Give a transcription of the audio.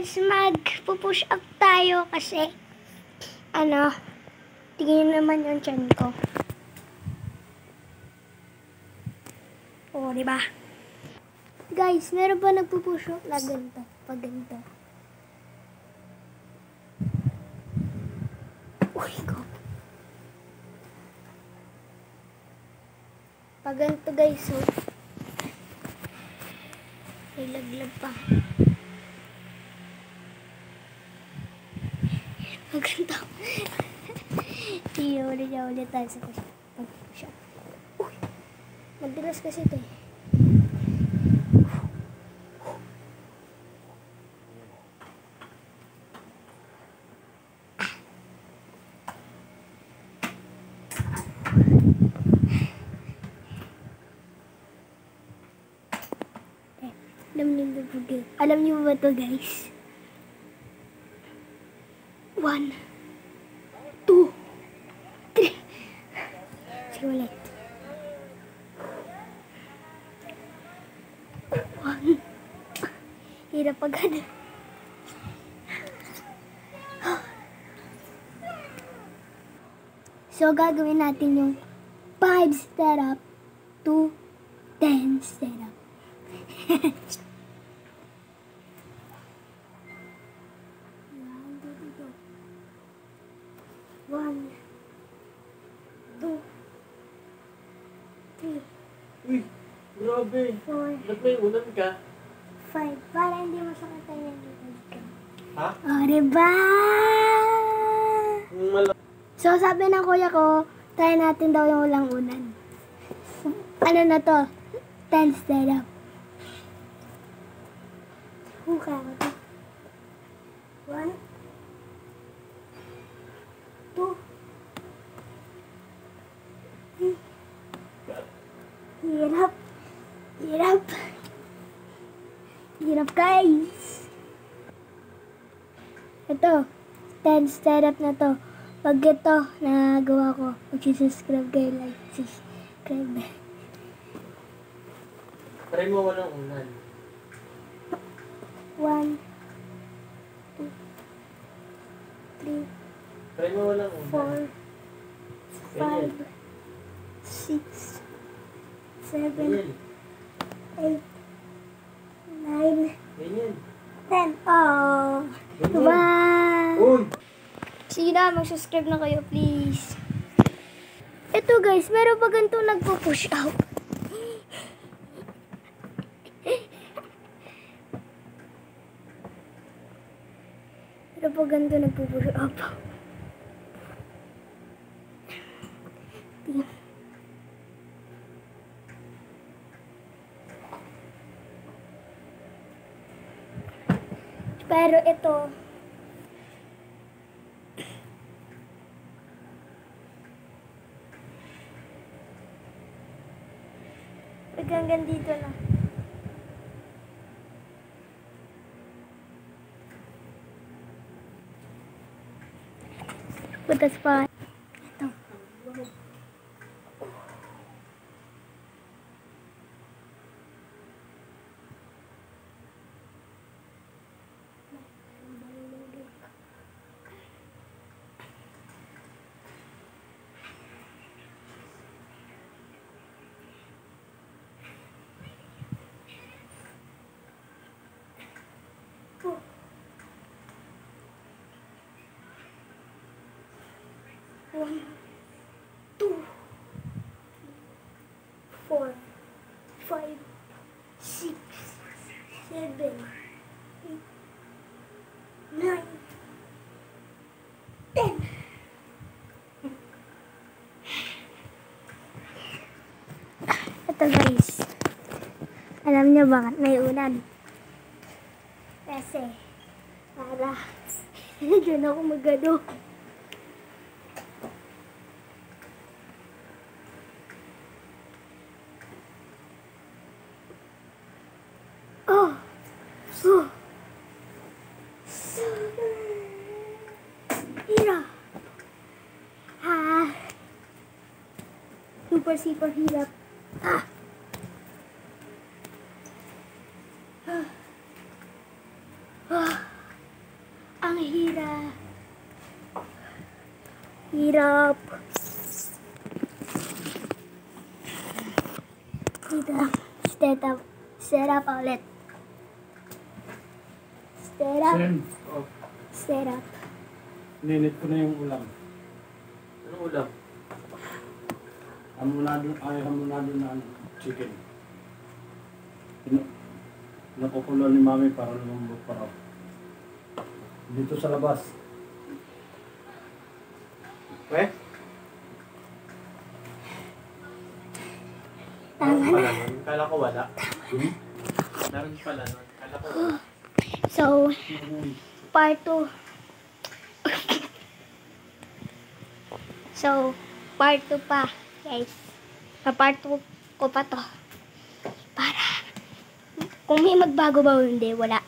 guys, mag-push up tayo kasi tingin naman yung tiyan ko. Oo, diba? Guys, meron ba nagpupush up na ganito? Pag ganito. Uy, go. Pag ganito guys, so may laglag pa. Pag ganito. Ulit tayo sa push up. Uy, magdilas kasi ito eh. Alam niyo ba ito guys? 1, 2, 3. Sige ulit. 1. Hirap agad. So gagawin natin yung 5 stand up to 10 stand up. 1, 2, 3. Uy, grabe. 4. Ba't may unan ka? 5. Para hindi masakit tayo ng likod ko. Ha? O, diba? So, sabi ng kuya ko, try natin daw yung walang unan. Ano na to? 10 stand up. Huka ko to. 1, 2, 3. Hirap. Hirap. Hirap guys. Ito, 10 stand up na to. Pag ito, nagawa ko, mag-subscribe kayo, like, subscribe. Try mo walang unan. 1, 2, 3, Try mo walang unan. 4, 5, 6, 7, 8, 9, Ganyan. 10. Oh! Ganyan. Wow! Uy! Sige na, mag-subscribe na kayo, please. Ito guys, meron pa ganito nagpo-push up. Meron pa ganito nagpo-push up. Pero ito, hanggang dito na. Put the spot. Ito. One, 2, 4, 5, 6, 7, 8, 9, 10. Ito guys, alam niyo bakit may unan? Kasi para dyan ako magano. Super hirap. Ang hirap. Hirap. Hirap. Set up ulit. Set up. Sen, Oh, Set up. ninit ko na yung ulam. anong ulam? Hamonado na ano, chicken. Nakukulo ni mami para lumambot pa raw. Dito sa labas. Eh? Tama Meron na. pala nun. Kala ko wala. Meron pala nun. Kala ko wala. So, part 2. So, part 2 pa, guys. Part 2 ko pa to. Para, kung may magbago ba o hindi, wala.